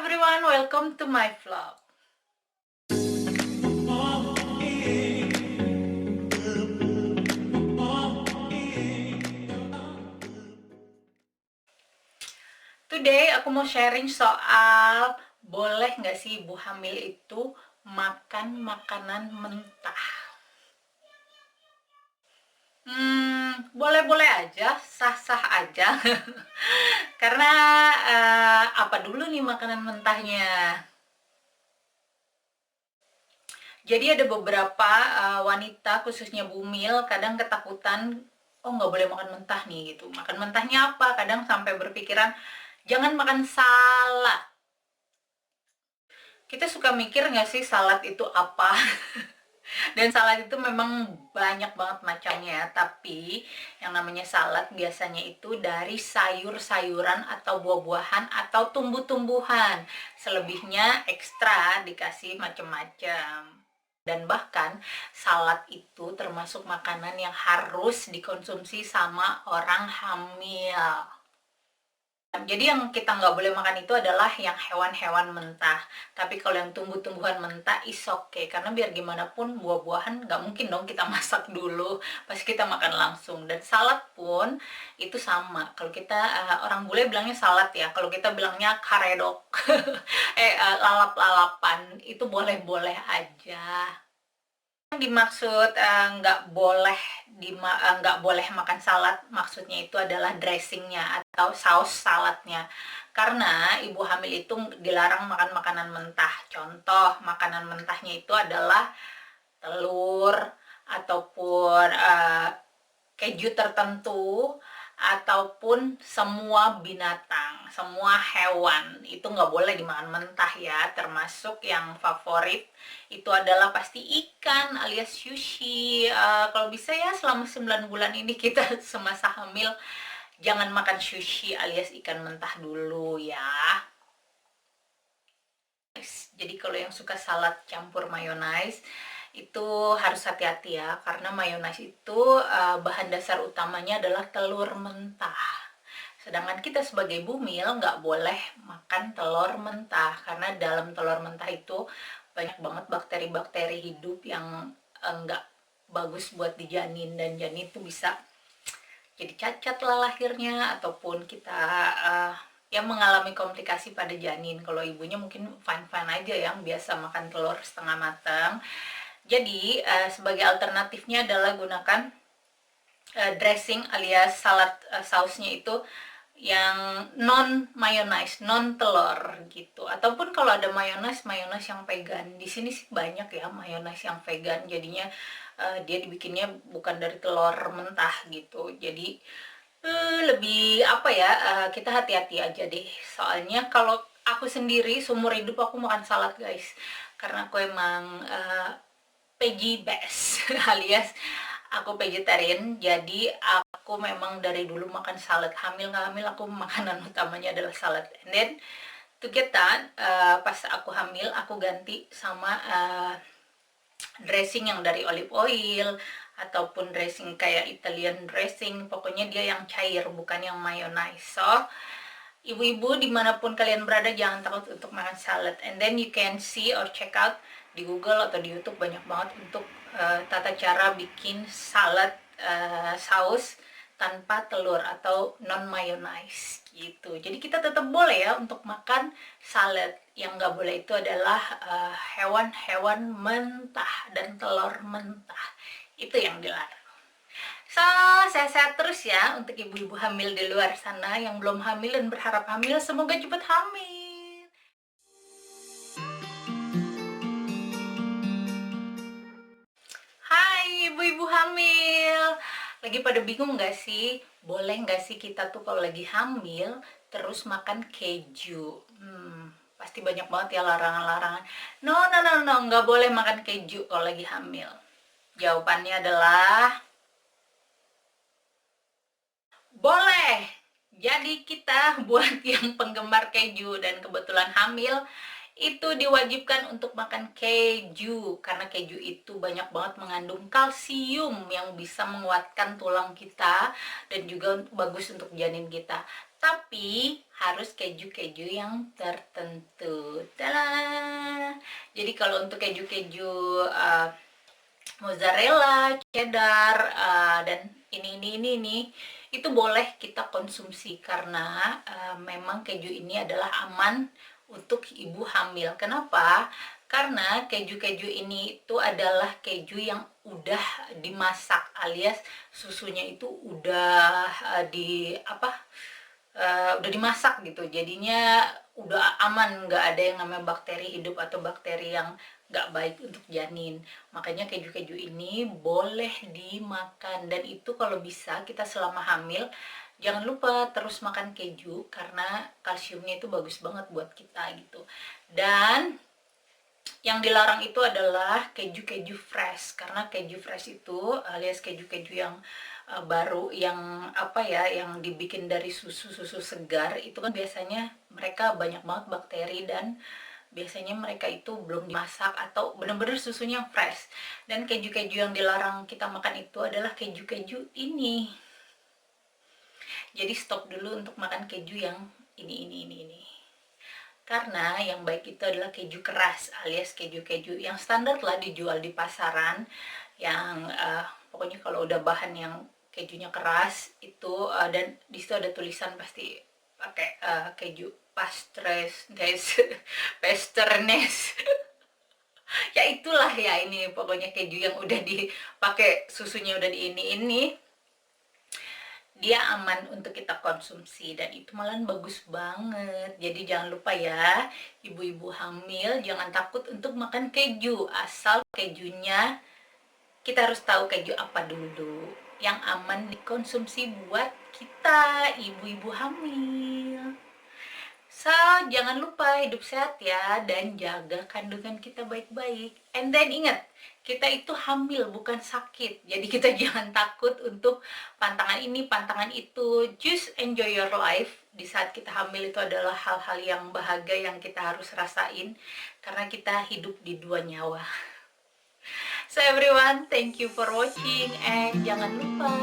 everyone, welcome to my vlog. Today aku mau sharing soal boleh nggak sih ibu hamil itu makan makanan mentah. Boleh-boleh aja, sah-sah aja. Karena apa dulu nih makanan mentahnya? Jadi ada beberapa wanita khususnya bumil kadang ketakutan, oh nggak boleh makan mentah nih gitu. Makan mentahnya apa? Kadang sampai berpikiran jangan makan salad. Kita suka mikir nggak sih salad itu apa? Dan salad itu memang banyak banget macamnya, tapi yang namanya salad biasanya itu dari sayur-sayuran atau buah-buahan atau tumbuh-tumbuhan. Selebihnya ekstra dikasih macam-macam. Dan bahkan salad itu termasuk makanan yang harus dikonsumsi sama orang hamil. Jadi yang kita nggak boleh makan itu adalah yang hewan-hewan mentah. Tapi kalau yang tumbuh-tumbuhan mentah is okay. Karena biar gimana pun buah-buahan nggak mungkin dong kita masak dulu. Pasti kita makan langsung. Dan salad pun itu sama. Kalau kita orang bule bilangnya salad ya. Kalau kita bilangnya karedok. Lalap-lalapan itu boleh-boleh aja. Yang dimaksud nggak boleh makan salad, maksudnya itu adalah dressingnya atau saus saladnya, karena ibu hamil itu dilarang makan makanan mentah. Contoh makanan mentahnya itu adalah telur ataupun keju tertentu ataupun semua binatang, semua hewan itu nggak boleh dimakan mentah ya. Termasuk yang favorit itu adalah pasti ikan alias sushi. Kalau bisa ya selama 9 bulan ini kita semasa hamil jangan makan sushi alias ikan mentah dulu ya. Jadi kalau yang suka salad campur mayonnaise itu harus hati-hati ya, karena mayonnaise itu bahan dasar utamanya adalah telur mentah. Sedangkan kita sebagai bumil nggak boleh makan telur mentah, karena dalam telur mentah itu banyak banget bakteri-bakteri hidup yang nggak bagus buat di janin, dan janin itu bisa jadi cacat lah lahirnya, ataupun kita yang mengalami komplikasi pada janin. Kalau ibunya mungkin fine-fine aja, yang biasa makan telur setengah matang. Jadi sebagai alternatifnya adalah gunakan dressing alias salad, sausnya itu yang non mayonnaise, non telur gitu. Ataupun kalau ada mayonnaise yang vegan. Di sini sih banyak ya mayonnaise yang vegan. Jadinya dia dibikinnya bukan dari telur mentah gitu. Jadi lebih apa ya, kita hati-hati aja deh. Soalnya kalau aku sendiri seumur hidup aku makan salad guys, karena aku emang veggie best alias aku vegetarian. Jadi aku memang dari dulu makan salad, hamil nggak hamil aku makanan utamanya adalah salad. And then to get that, pas aku hamil aku ganti sama dressing yang dari olive oil ataupun dressing kayak Italian dressing, pokoknya dia yang cair bukan yang mayonnaise. So ibu-ibu dimanapun kalian berada jangan takut untuk makan salad. And then you can see or check out di Google atau di YouTube banyak banget untuk tata cara bikin salad saus tanpa telur atau non mayonnaise gitu. Jadi kita tetap boleh ya untuk makan salad. Yang nggak boleh itu adalah hewan-hewan mentah dan telur mentah. Itu yang dilarang. So, sehat-sehat terus ya untuk ibu-ibu hamil di luar sana yang belum hamil dan berharap hamil, semoga cepat hamil. Hai ibu-ibu hamil, lagi pada bingung nggak sih? Boleh nggak sih kita tuh kalau lagi hamil terus makan keju? Pasti banyak banget ya larangan-larangan. No, no, no, no, nggak boleh makan keju kalau lagi hamil. Jawabannya adalah boleh. Jadi kita buat yang penggemar keju dan kebetulan hamil, itu diwajibkan untuk makan keju, karena keju itu banyak banget mengandung kalsium yang bisa menguatkan tulang kita dan juga bagus untuk janin kita. Tapi harus keju-keju yang tertentu. Tada! Jadi kalau untuk keju-keju mozzarella, cheddar, dan ini itu boleh kita konsumsi karena memang keju ini adalah aman untuk ibu hamil. Kenapa? Karena keju-keju ini itu adalah keju yang udah dimasak, alias susunya itu udah di apa udah dimasak gitu, jadinya udah aman, nggak ada yang namanya bakteri hidup atau bakteri yang nggak baik untuk janin. Makanya keju-keju ini boleh dimakan, dan itu kalau bisa kita selama hamil jangan lupa terus makan keju karena kalsiumnya itu bagus banget buat kita gitu. Dan yang dilarang itu adalah keju-keju fresh, karena keju fresh itu alias keju-keju yang baru, yang yang dibikin dari susu segar, itu kan biasanya mereka banyak banget bakteri, dan biasanya mereka itu belum dimasak atau bener-bener susunya fresh. Dan keju-keju yang dilarang kita makan itu adalah keju-keju ini. Jadi stop dulu untuk makan keju yang ini. Karena yang baik itu adalah keju keras, alias keju-keju yang standar lah dijual di pasaran, yang pokoknya kalau udah bahan yang kejunya keras itu, dan disitu ada tulisan pasti pakai keju Pastress Pasternes ya itulah ya, ini pokoknya keju yang udah dipakai susunya udah di ini dia aman untuk kita konsumsi, dan itu malah bagus banget. Jadi jangan lupa ya, ibu-ibu hamil jangan takut untuk makan keju, asal kejunya kita harus tahu keju apa dulu yang aman dikonsumsi buat kita ibu-ibu hamil. So, jangan lupa hidup sehat ya, dan jaga kandungan kita baik-baik. And then ingat, kita itu hamil bukan sakit. Jadi kita jangan takut untuk pantangan ini, pantangan itu. Just enjoy your life. Di saat kita hamil itu adalah hal-hal yang bahagia yang kita harus rasain, karena kita hidup di dua nyawa. So everyone, thank you for watching, and jangan lupa